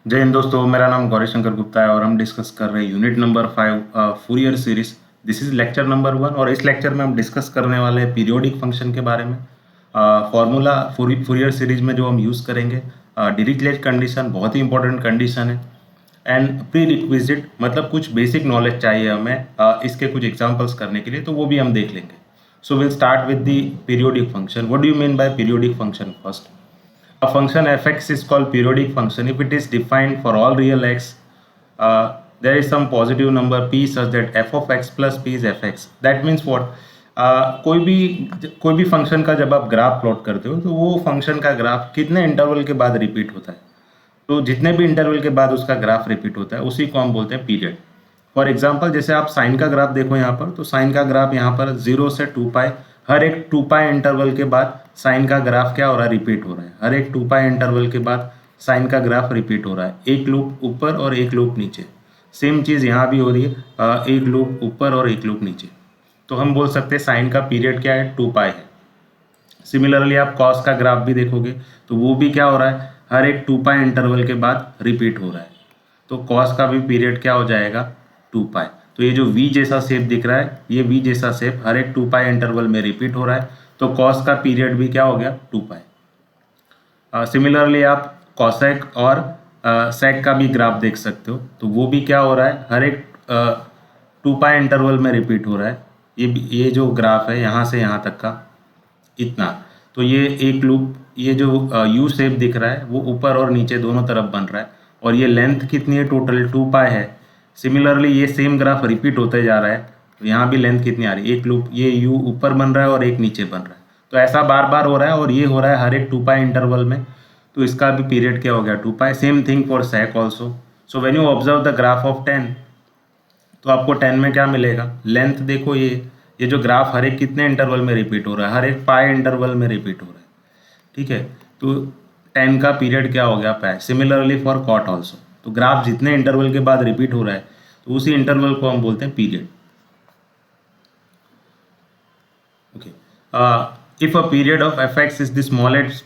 जय हिंद दोस्तों, मेरा नाम गौरी शंकर गुप्ता है और हम डिस्कस कर रहे हैं unit number 5 Fourier series. This is lecture number 1 और इस लेक्चर में हम डिस्कस करने वाले हैं पीरियोडिक फंक्शन के बारे में। फॉर्मूला फूरियर सीरीज में जो हम यूज़ करेंगे, डिरिचलेट कंडीशन बहुत ही इंपॉर्टेंट कंडीशन है। एंड प्री रिक्विजिट मतलब कुछ बेसिक नॉलेज चाहिए हमें इसके कुछ एग्जाम्पल्स करने के लिए, तो वो भी हम देख लेंगे। So will start with the periodic function. What do you mean by periodic function? First, a function fx is called periodic function if it is defined for all real x. There is some positive number p such that f of x plus p is fx. That means what? कोई भी function का जब आप graph plot करते हो तो वो function का ग्राफ कितने इंटरवल के बाद रिपीट होता है, तो जितने भी इंटरवल के बाद उसका ग्राफ रिपीट होता है उसी को हम बोलते हैं पीरियड। फॉर एग्जांपल, जैसे आप साइन का ग्राफ देखो यहाँ पर, तो साइन का ग्राफ यहाँ पर 0 से 2π, हर एक 2π इंटरवल के बाद साइन का ग्राफ क्या हो रहा है? रिपीट हो रहा है। हर एक 2π इंटरवल के बाद साइन का ग्राफ रिपीट हो रहा है, एक लूप ऊपर और एक लूप नीचे। सेम चीज़ यहाँ भी हो रही है, एक लूप ऊपर और एक लूप नीचे। तो हम बोल सकते हैं साइन का पीरियड क्या है? 2π है। सिमिलरली आप कॉस का ग्राफ भी देखोगे तो वो भी क्या हो रहा है? हर एक 2π इंटरवल के बाद रिपीट हो रहा है। तो कॉस का भी पीरियड क्या हो जाएगा? 2π। तो ये जो v जैसा शेप दिख रहा है, ये v जैसा शेप हर एक 2π इंटरवल में रिपीट हो रहा है, तो कॉस का पीरियड भी क्या हो गया? 2π। सिमिलरली आप कॉसेक और सेक का भी ग्राफ देख सकते हो, तो वो भी क्या हो रहा है? हर एक 2π इंटरवल में रिपीट हो रहा है। ये जो ग्राफ है यहाँ से यहाँ तक का इतना, तो ये एक लूप, ये जो यू शेप दिख रहा है वो ऊपर और नीचे दोनों तरफ बन रहा है, और ये लेंथ कितनी है? टोटल 2π है। सिमिलरली ये सेम ग्राफ रिपीट होते जा रहा है, तो यहाँ भी लेंथ कितनी आ रही है? एक लूप, ये यू ऊपर बन रहा है और एक नीचे बन रहा है, तो ऐसा बार बार हो रहा है, और ये हो रहा है हर एक 2π इंटरवल में, तो इसका भी पीरियड क्या हो गया? 2π। Same thing for sec also. So when you observe the graph of 10, तो आपको 10 में क्या मिलेगा? लेंथ देखो, ये जो ग्राफ हर एक कितने इंटरवल में रिपीट हो रहा है? हर एक पाई इंटरवल में रिपीट हो रहा है, ठीक है। तो 10 का पीरियड क्या हो गया? Pi. Similarly for cot also. तो ग्राफ जितने इंटरवल के बाद रिपीट हो रहा है तो उसी इंटरवल को हम बोलते हैं period. Okay, if a period of fx is the smallest,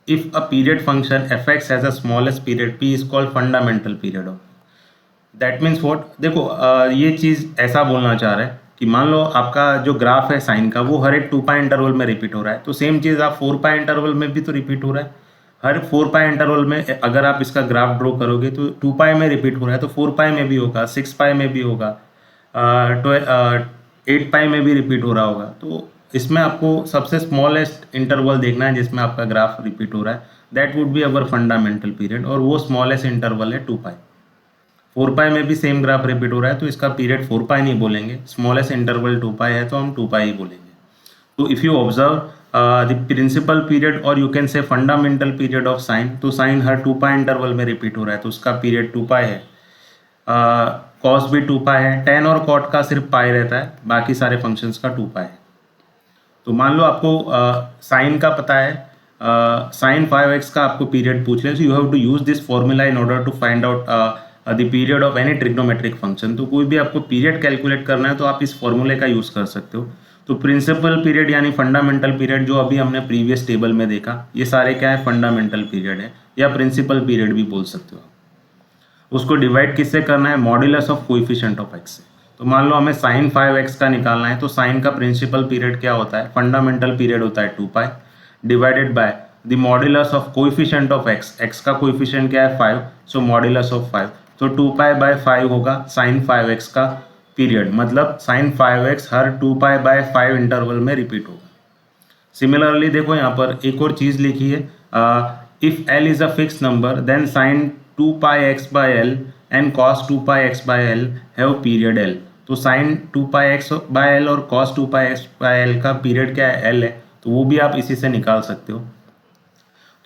if a period function fx has a smallest period p is called fundamental period of. That means what? देखो, ये चीज़ ऐसा बोलना चाह रहा है कि मान लो आपका जो ग्राफ है साइन का वो हर एक 2π इंटरवल में रिपीट हो रहा है, तो सेम चीज़ आप 4π इंटरवल में भी तो रिपीट हो रहा है। हर 4π इंटरवल में अगर आप इसका ग्राफ ड्रॉ करोगे तो 2π में रिपीट हो रहा है, तो 4π में भी होगा, 6π में भी होगा, 8π में भी रिपीट हो रहा होगा। तो इसमें आपको सबसे स्मॉलेस्ट इंटरवल देखना है जिसमें आपका ग्राफ रिपीट हो रहा है, that would be our fundamental period, और वो स्मॉलेस्ट इंटरवल है 2π। 4π में भी सेम ग्राफ रिपीट हो रहा है, तो इसका पीरियड 4π नहीं बोलेंगे, स्मॉलेस्ट इंटरवल 2π है तो हम 2π ही बोलेंगे। तो if you observe the principal period और you can say fundamental period of sine, तो साइन हर 2π इंटरवल में रिपीट हो रहा है तो उसका पीरियड 2π है। कॉस भी 2π है, टेन और कॉट का सिर्फ पाई रहता है, बाकी सारे फंक्शंस का 2π है। तो मान लो आपको साइन का पता है, साइन 5x का आपको पीरियड पूछ ले, so you have to use this formula in order to find out the period of any trigonometric function. तो कोई भी आपको पीरियड कैलकुलेट करना है तो आप इस फॉर्मूले का यूज़ कर सकते हो। तो प्रिंसिपल पीरियड यानी फंडामेंटल पीरियड जो अभी हमने प्रीवियस टेबल में देखा, ये सारे क्या है? फंडामेंटल पीरियड है, या प्रिंसिपल पीरियड भी बोल सकते हो। उसको डिवाइड किससे करना है? Modulus of coefficient of x से। तो मान लो हमें साइन 5x का निकालना है, तो साइन का प्रिंसिपल पीरियड क्या होता है? फंडामेंटल पीरियड होता है 2π divided by the modulus of coefficient of x का कोएफिशिएंट क्या है? 5, सो मॉड्यूलस ऑफ 5, तो 2π/5 होगा साइन 5x का पीरियड, मतलब साइन 5x हर 2π/5 इंटरवल में रिपीट होगा। सिमिलरली देखो यहाँ पर एक और चीज़ लिखी है, if l is a fix number then sine 2πx/l and cos 2πx/l have period l। तो साइन 2πx/l और कॉस 2πx/l का पीरियड क्या है? l है, तो वो भी आप इसी से निकाल सकते हो।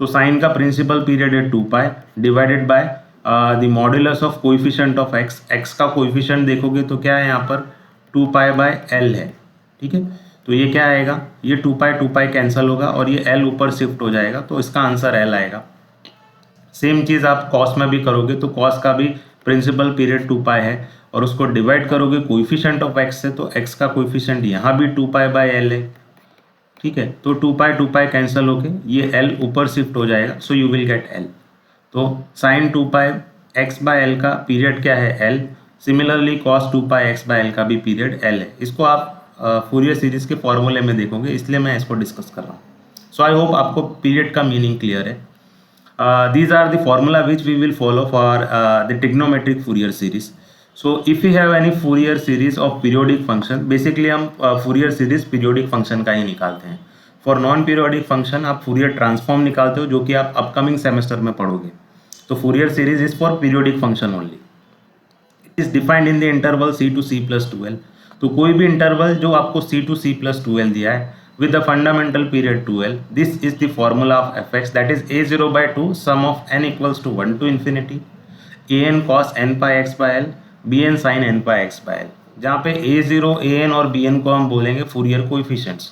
तो साइन का प्रिंसिपल पीरियड है 2π divided by the modulus of coefficient of x का कोएफिशिएंट देखोगे तो क्या है यहाँ पर? 2π/l है, ठीक है। तो ये क्या आएगा? ये 2π कैंसिल होगा और ये l ऊपर शिफ्ट हो जाएगा, तो इसका आंसर l आएगा। सेम चीज़ आप कॉस में भी करोगे, तो कॉस का भी प्रिंसिपल पीरियड 2π है, और उसको डिवाइड करोगे कोएफिशिएंट ऑफ x से, तो x का कोएफिशिएंट यहाँ भी 2π/l है, ठीक है। तो 2π कैंसिल होके ये l ऊपर शिफ्ट हो जाएगा, so you will get l। तो sine 2 pi x by l का पीरियड क्या है, l. Similarly cos 2 pi x by l का भी पीरियड एल है। इसको आप फूरियर सीरीज के फॉर्मूले में देखोगे, इसलिए मैं इसको डिस्कस कर रहा हूँ। सो आई होप आपको पीरियड का मीनिंग क्लियर है। These are the formula which we will follow for the trigonometric Fourier series. So if we have any Fourier series of periodic function, basically हम Fourier series periodic function का ही निकालते हैं। For non periodic function आप Fourier transform निकालते हो, जो कि आप upcoming semester में पढ़ोगे। तो Fourier series is for periodic function only. It is defined in the interval c to c plus 2l. तो कोई भी इंटरवल जो आपको c to c plus 2l दिया है with the fundamental period 2l, this is the formula of fx, that is a0 by 2 sum of n equals to 1 to infinity an cos n pi x by l bn sin n pi x by l, जहाँ पे a0 an और bn को हम बोलेंगे Fourier coefficients,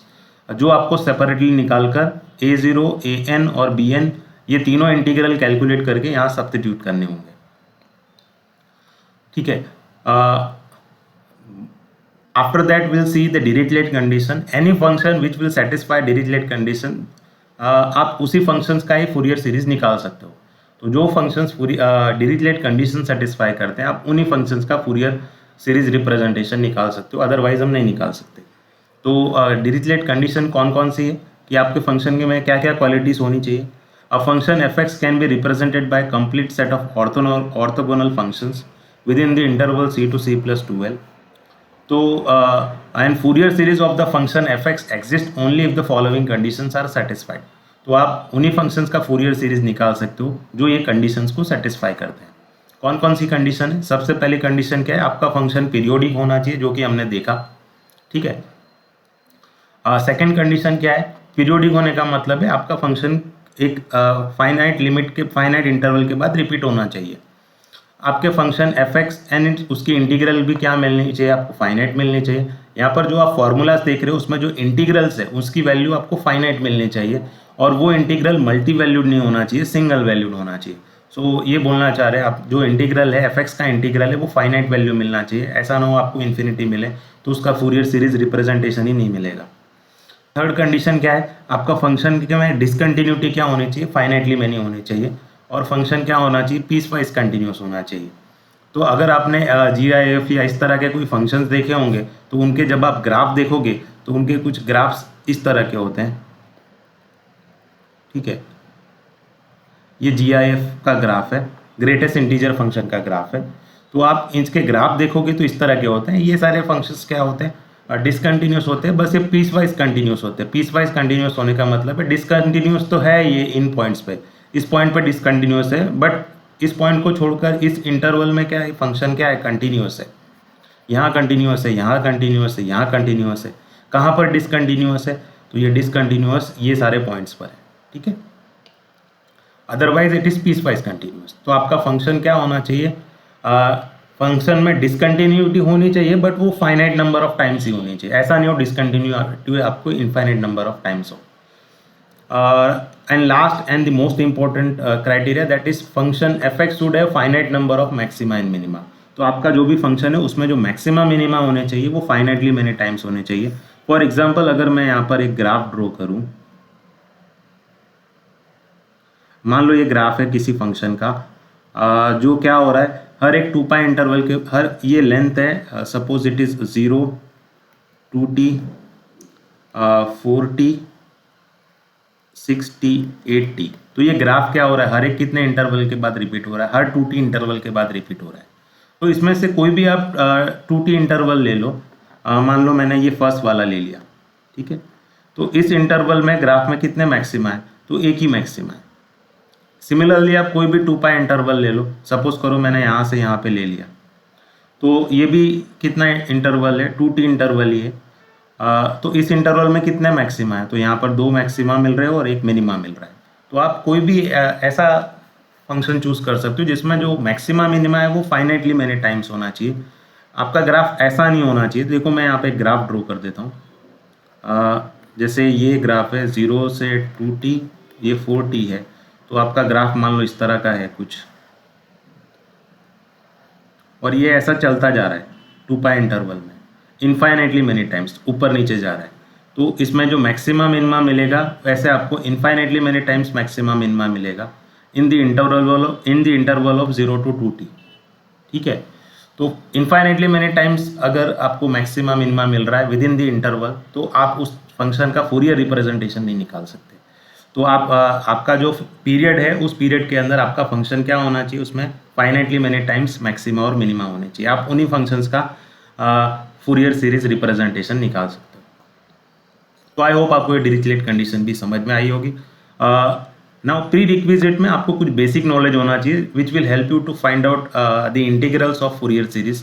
जो आपको separately निकालकर a0 an और bn ये तीनों इंटीग्रल कैलकुलेट करके यहाँ सब्स्टिट्यूट करने होंगे। ठीक है। After that we'll see the Dirichlet condition. Any function which will satisfy Dirichlet condition, आप उसी फंक्शंस का ही फूरियर सीरीज निकाल सकते हो। तो जो फंक्शंस डिरिचलेट कंडीशन सेटिस्फाई करते हैं, आप उन्हीं फंक्शंस का फूरियर सीरीज रिप्रेजेंटेशन निकाल सकते हो, अदरवाइज हम नहीं निकाल सकते। तो डिरिचलेट कंडीशन कौन कौन सी है कि आपके फंक्शन के में क्या क्या क्वालिटीज़ होनी चाहिए। A function f x can be represented by complete set of orthogonal functions with in the interval c to c plus 2l. तो and Fourier series of the function f x exist only if the following conditions are satisfied. तो आप उन्हीं functions का Fourier series निकाल सकते हो जो ये कंडीशंस को सेटिस्फाई करते हैं। कौन कौन सी कंडीशन है। सबसे पहली कंडीशन क्या है, आपका फंक्शन पीरियोडिक होना चाहिए, जो कि हमने देखा। ठीक है। सेकंड कंडीशन क्या है, पीरियोडिक होने का मतलब है आपका फंक्शन एक फाइनाइट लिमिट के फाइनाइट इंटरवल के बाद रिपीट होना चाहिए। आपके फंक्शन एफ एक्स एंड उसकी इंटीग्रल भी क्या मिलनी चाहिए, आपको फाइनाइट मिलनी चाहिए। यहाँ पर जो आप फॉर्मूलाज देख रहे हो उसमें जो इंटीग्रल्स है उसकी वैल्यू आपको फाइनाइट मिलनी चाहिए, और वो इंटीग्रल मल्टी वैल्यूड नहीं होना चाहिए, सिंगल वैल्यूड होना चाहिए। सो ये बोलना चाह रहे हैं आप, जो इंटीग्रल है एफ एक्स का इंटीग्रल है वो फाइनाइट वैल्यू मिलना चाहिए, ऐसा ना हो आपको इन्फिनिटी मिले तो उसका फूरियर सीरीज रिप्रेजेंटेशन ही नहीं मिलेगा। थर्ड कंडीशन क्या है, आपका फंक्शन में डिसकंटिन्यूटी क्या होनी चाहिए, फाइनाइटली में नहीं होनी चाहिए, और फंक्शन क्या होना चाहिए, पीस वाइज कंटिन्यूस होना चाहिए। तो अगर आपने GIF या इस तरह के कोई फंक्शंस देखे होंगे तो उनके जब आप ग्राफ देखोगे तो उनके कुछ ग्राफ्स इस तरह के होते हैं। ठीक है, ये GIF का ग्राफ है, ग्रेटेस्ट इंटीजर फंक्शन का ग्राफ है। तो आप इसके ग्राफ देखोगे तो इस तरह के होते हैं। ये सारे फंक्शंस क्या होते हैं, डिसकंटिन्यूस होते हैं, बस ये पीस वाइज कंटिन्यूस होते हैं। पीस वाइज कंटिन्यूस होने का मतलब है डिसकंटिन्यूस तो है ये इन पॉइंट्स पे, इस पॉइंट पे डिसकंटिन्यूस है, बट इस पॉइंट को छोड़कर इस इंटरवल में क्या है, फंक्शन क्या है, कंटिन्यूस है। यहाँ कंटिन्यूस है, यहाँ कंटिन्यूस है, यहाँ कंटिन्यूस है। कहाँ पर डिसकंटिन्यूस है, तो ये डिसकंटिन्यूस ये सारे पॉइंट्स पर है। ठीक है, otherwise it is peace wise continuous. तो आपका फंक्शन क्या होना चाहिए, फंक्शन में डिसकंटिन्यूटी होनी चाहिए, बट वो फाइनाइट नंबर ऑफ टाइम्स ही होनी चाहिए। ऐसा नहीं हो डिसकंटिन्यूटी आपको इनफाइनाइट नंबर ऑफ टाइम्स हो। And last and the most important criteria, that is function fx should have finite number of maxima and minima. तो आपका जो भी फंक्शन है उसमें जो मैक्सिमा मिनिमा होने चाहिए वो फाइनाइटली मैनी टाइम्स होने चाहिए। फॉर एग्जांपल अगर मैं यहाँ पर एक ग्राफ ड्रॉ करूँ, मान लो ये ग्राफ है किसी फंक्शन का, जो क्या हो रहा है, हर एक 2 पाई इंटरवल के हर ये लेंथ है, suppose it is 0 2t 4t 60 8t। तो ये ग्राफ क्या हो रहा है, हर एक कितने इंटरवल के बाद रिपीट हो रहा है, हर 2t इंटरवल के बाद रिपीट हो रहा है। तो इसमें से कोई भी आप 2t इंटरवल ले लो, मान लो मैंने ये फर्स्ट वाला ले लिया। ठीक है, तो इस इंटरवल में ग्राफ में कितने मैक्सिमा है, तो एक ही मैक्सिमा है। सिमिलरली आप कोई भी 2 पाई इंटरवल ले लो, सपोज करो मैंने यहाँ से यहाँ पे ले लिया, तो ये भी कितना इंटरवल है, 2t इंटरवल ही है। तो इस इंटरवल में कितने मैक्सिमा है, तो यहाँ पर 2 मैक्सिमा मिल रहे हो और 1 मिनिमा मिल रहा है। तो आप कोई भी ऐसा फंक्शन चूज कर सकते हो जिसमें जो मैक्सिमा मिनिमा है वो फाइनाइटली मैनी टाइम्स होना चाहिए। आपका ग्राफ ऐसा नहीं होना चाहिए। देखो मैं यहाँ पे एक ग्राफ ड्रॉ कर देता हूँ। जैसे ये ग्राफ है 0 से 2t, ये 4t है, तो आपका ग्राफ मान लो इस तरह का है कुछ, और ये ऐसा चलता जा रहा है 2 पाई इंटरवल में इनफाइनाइटली मेनी टाइम्स, ऊपर नीचे जा रहा है। तो इसमें जो मैक्सिमा मिनिमा मिलेगा वैसे आपको infinitely many times maxima minima मिलेगा। In the interval of 0 to 2t। ठीक है, तो इन्फाइनेटली मैनी टाइम्स अगर आपको मैक्सिमा मिनिमा मिल रहा है विद इन द इंटरवल, तो आप उस फंक्शन का फूरियर रिप्रेजेंटेशन नहीं निकाल सकते। तो आपका जो पीरियड है उस पीरियड के अंदर आपका फंक्शन क्या होना चाहिए, उसमें फाइनाइटली मैनी टाइम्स मैक्सिमा और मिनिमा होने चाहिए। आप उन्हीं फंक्शंस का फूरियर सीरीज रिप्रेजेंटेशन निकाल सकते हो। तो आई होप आपको ये डिरिचलेट कंडीशन भी समझ में आई होगी। नाउ प्री रिक्विजिट में आपको कुछ बेसिक नॉलेज होना चाहिए which will help you to find out the integrals of Fourier series.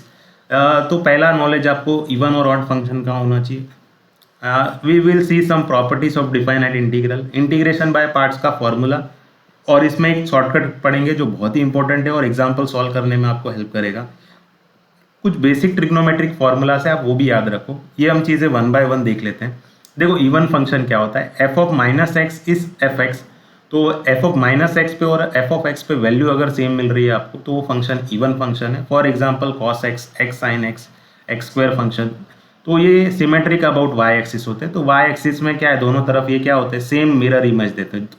तो पहला नॉलेज आपको इवन और ऑड फंक्शन का होना चाहिए। We will see some properties of definite integral, integration by parts का फॉर्मूला, और इसमें एक शॉर्टकट पढ़ेंगे जो बहुत ही इंपॉर्टेंट है और एग्जाम्पल सॉल्व करने में आपको हेल्प करेगा। कुछ बेसिक ट्रिग्नोमेट्रिक फॉर्मूलास है, आप वो भी याद रखो। ये हम चीज़ें वन बाय वन देख लेते हैं। देखो इवन फंक्शन क्या होता है, f of minus x is F x. तो एफ ऑफ माइनस एक्स पे और एफ ऑफ एक्स पे वैल्यू अगर सेम मिल रही है आपको तो वो फंक्शन इवन फंक्शन है। For example cos x, x sine x, x square function. तो ये सिमेट्रिक अबाउट वाई एक्सिस होते हैं। तो वाई एक्सिस में क्या है, दोनों तरफ ये क्या होते हैं, सेम मिरर इमेज देते हैं।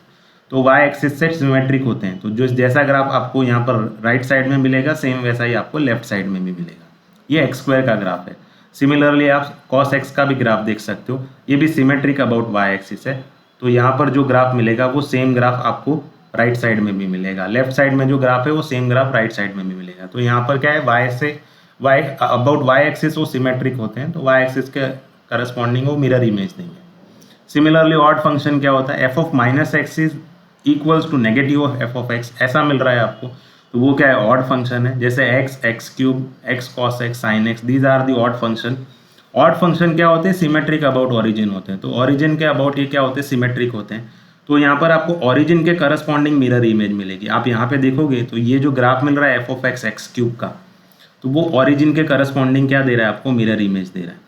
तो वाई एक्सिस से सिमेट्रिक होते हैं। तो जो जैसा ग्राफ आपको यहाँ पर राइट साइड में मिलेगा सेम वैसा ही आपको लेफ्ट साइड में भी मिलेगा। ये एक्स स्क्वायर का ग्राफ है। सिमिलरली आप कॉस एक्स का भी ग्राफ देख सकते हो, ये भी सिमेट्रिक अबाउट वाई एक्सिस है। तो यहाँ पर जो ग्राफ मिलेगा वो सेम ग्राफ आपको राइट साइड में भी मिलेगा। लेफ्ट साइड में जो ग्राफ है वो सेम ग्राफ राइट साइड में भी मिलेगा। तो यहाँ पर क्या है, वाई से वाई अबाउट वाई एक्सिस वो सिमेट्रिक होते हैं, तो वाई एक्सिस के करस्पॉन्डिंग वो मिरर इमेज देंगे। सिमिलरली ऑड फंक्शन क्या होता है, f of minus x is equals to negative of f of x, ऐसा मिल रहा है आपको। तो वो क्या है, ऑड फंक्शन है। जैसे x, x cube, x cos x, sine x, these are the odd function. Odd function क्या होते हैं, सिमेट्रिक अबाउट ऑरिजिन होते हैं। तो ऑरिजिन के अबाउट ये क्या होते हैं, सिमेट्रिक होते हैं। तो यहाँ पर आपको ऑरिजिन के करस्पॉन्डिंग मिरर इमेज मिलेगी। आप यहाँ पे देखोगे तो ये जो ग्राफ मिल रहा है f of x, x cube का, तो वो ऑरिजिन के करस्पॉन्डिंग क्या दे रहा है आपको, मिरर इमेज दे रहा है।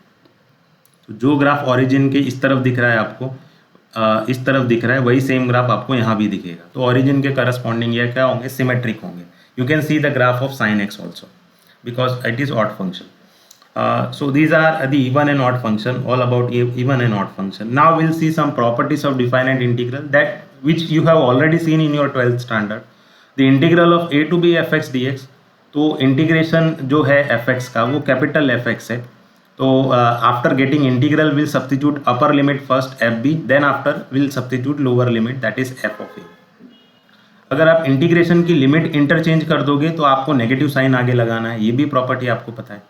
तो जो ग्राफ ऑरिजिन के इस तरफ दिख रहा है आपको, इस तरफ दिख रहा है, वही सेम ग्राफ आपको यहाँ भी दिखेगा। तो ऑरिजिन के करस्पॉन्डिंग ये क्या होंगे, सिमेट्रिक होंगे। You can see the graph of sine x also because it is odd function. So these are the even and odd function, all about even and odd function. Now we'll see some properties of definite integral that which you have already seen in your 12th standard. The integral of a to b fx dx. तो integration जो है fx का वो capital fx है। तो after getting integral will substitute upper limit first fb, then after will substitute lower limit that is f of a। अगर आप integration की लिमिट इंटरचेंज कर दोगे तो आपको नेगेटिव साइन आगे लगाना है, ये भी प्रॉपर्टी आपको पता है।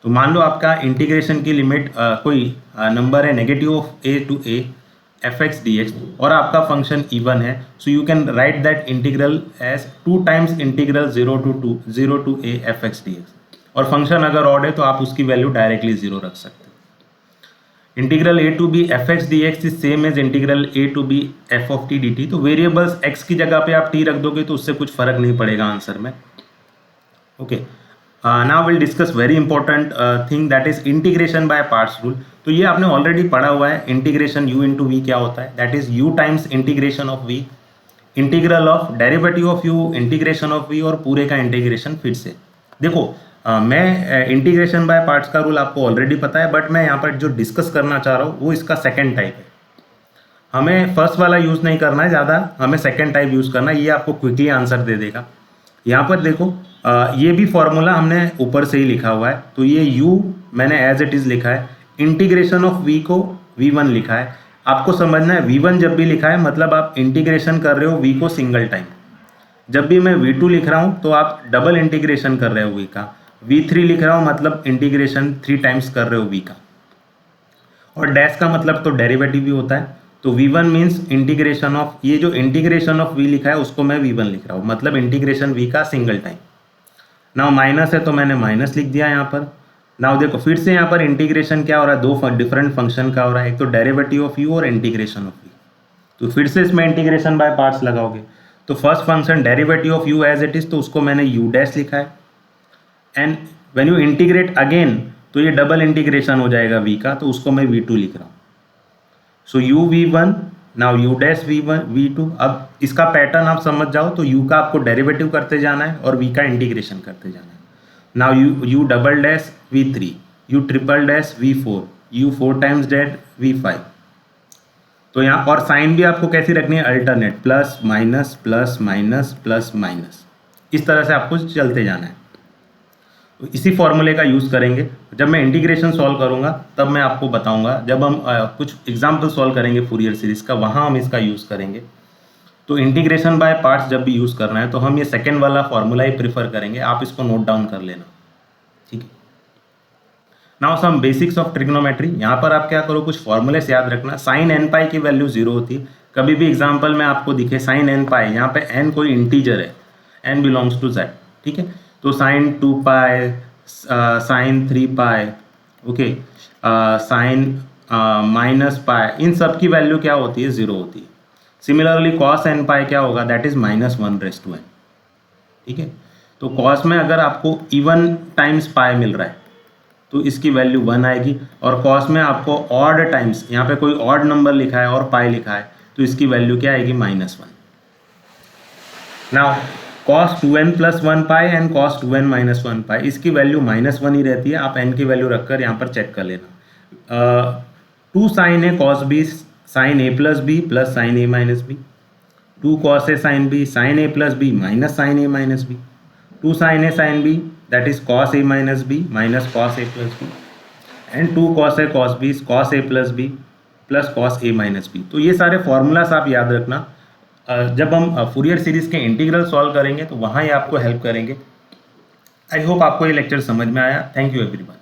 तो मान लो आपका इंटीग्रेशन की लिमिट कोई नंबर है negative of a to a f x d x और आपका फंक्शन इवन है, so you can write that integral as 2 times integral 0 to a f x d x. और फंक्शन अगर ऑड है तो आप उसकी वैल्यू डायरेक्टली 0 रख सकते हो। Integral a to b f x d x is same as integral a to b f of t d t. तो वेरिएबल्स x की जगह पे आप t रख दोगे तो उससे कुछ फर्क नहीं पड़ेगा आंसर में। Okay, now will discuss very important thing that is integration by parts rule. तो ये आपने ऑलरेडी पढ़ा हुआ है, इंटीग्रेशन u इंटू वी क्या होता है, that is u times integration of v, integral of derivative of u, integration of v और पूरे का इंटीग्रेशन फिर से। देखो मैं इंटीग्रेशन बाय पार्ट्स का रूल आपको ऑलरेडी पता है, बट मैं यहाँ पर जो डिस्कस करना चाह रहा हूँ वो इसका सेकेंड टाइप है। हमें फर्स्ट वाला यूज़ नहीं करना है ज़्यादा, हमें सेकेंड टाइप यूज़ करना है, ये आपको क्विकली आंसर दे देगा। यहाँ पर देखो ये भी फॉर्मूला हमने ऊपर से ही लिखा हुआ है, तो ये u मैंने एज इट इज़ लिखा है, इंटीग्रेशन ऑफ v को v1 लिखा है। आपको समझना है v1 जब भी लिखा है मतलब आप इंटीग्रेशन कर रहे हो v को सिंगल टाइम। जब भी मैं v2 लिख रहा हूँ तो आप डबल इंटीग्रेशन कर रहे हो v का। v3 लिख रहा हूँ मतलब इंटीग्रेशन 3 टाइम्स कर रहे हो v का। और डैश का मतलब तो डेरिवेटिव भी होता है। तो v1 मीन्स इंटीग्रेशन ऑफ, ये जो इंटीग्रेशन ऑफ v लिखा है उसको मैं v1 लिख रहा हूँ, मतलब इंटीग्रेशन v का सिंगल टाइम। नाउ माइनस है तो मैंने माइनस लिख दिया यहाँ पर। नाउ देखो फिर से यहाँ पर इंटीग्रेशन क्या हो रहा है, दो डिफरेंट फंक्शन का हो रहा है, एक तो डेरिवेटिव ऑफ u और इंटीग्रेशन ऑफ v। तो फिर से इसमें इंटीग्रेशन बाय पार्ट्स लगाओगे तो first function derivative of u as it is, तो उसको मैंने u डैश लिखा है। And when you integrate again तो ये डबल इंटीग्रेशन हो जाएगा v का, तो उसको मैं v2 लिख रहा हूँ। सो u v1, now u dash v1 v2। अब इसका पैटर्न आप समझ जाओ तो u का आपको डेरिवेटिव करते जाना है और v का इंटीग्रेशन करते जाना है। Now u double dash v3, u triple dash v4, u 4 times date v5। तो यहाँ और साइन भी आपको कैसी रखनी है, alternate, plus minus plus minus plus minus, इस तरह से आपको चलते जाना है। तो इसी फॉर्मूले का यूज़ करेंगे। जब मैं इंटीग्रेशन सॉल्व करूँगा तब मैं आपको बताऊँगा, जब हम कुछ एग्जाम्पल सॉल्व करेंगे फूरियर सीरीज़ का, वहाँ हम इसका यूज़ करेंगे। तो इंटीग्रेशन बाय पार्ट्स जब भी यूज़ करना है तो हम ये सेकेंड वाला फॉर्मूला ही प्रीफर करेंगे, आप इसको नोट डाउन कर लेना, ठीक है। Now some basics of trigonometry. यहाँ पर आप क्या करो, कुछ फॉर्मूले से याद रखना। साइन एन पाई की वैल्यू 0 होती है। कभी भी एग्जाम्पल में आपको दिखे साइन एन पाई, यहाँ पे एन कोई इंटीजर है, एन बिलोंग्स टू जेड, ठीक है। तो साइन 2 पाई, साइन 3 पाई, ओके, साइन माइनस पाई, इन सब की वैल्यू क्या होती है, 0 होती है। सिमिलरली कॉस एन पाई क्या होगा, दैट इज -1/n, ठीक है। तो कॉस में अगर आपको इवन टाइम्स पाई मिल रहा है तो इसकी वैल्यू 1 आएगी, और कॉस में आपको ऑड टाइम्स, यहाँ पे कोई ऑड नंबर लिखा है और पाई लिखा है तो इसकी वैल्यू क्या आएगी, -1। Now cos 2n + 1 pi and cos 2n - 1 पाई, इसकी वैल्यू -1 ही रहती है। आप n की वैल्यू रखकर यहाँ पर चेक कर लेना। 2 sin a cos b sin a + b + sin a - b, 2 cos a sin b sin a + b - sin a - b, 2 sin a sin b that is cos a - b - cos a + b, and 2 cos a cos b is cos a + b + cos a - b। तो ये सारे formulas आप याद रखना। जब हम Fourier series के integral solve करेंगे तो वहाँ ही आपको हेल्प करेंगे। आई होप आपको ये लेक्चर समझ में आया। Thank you everyone.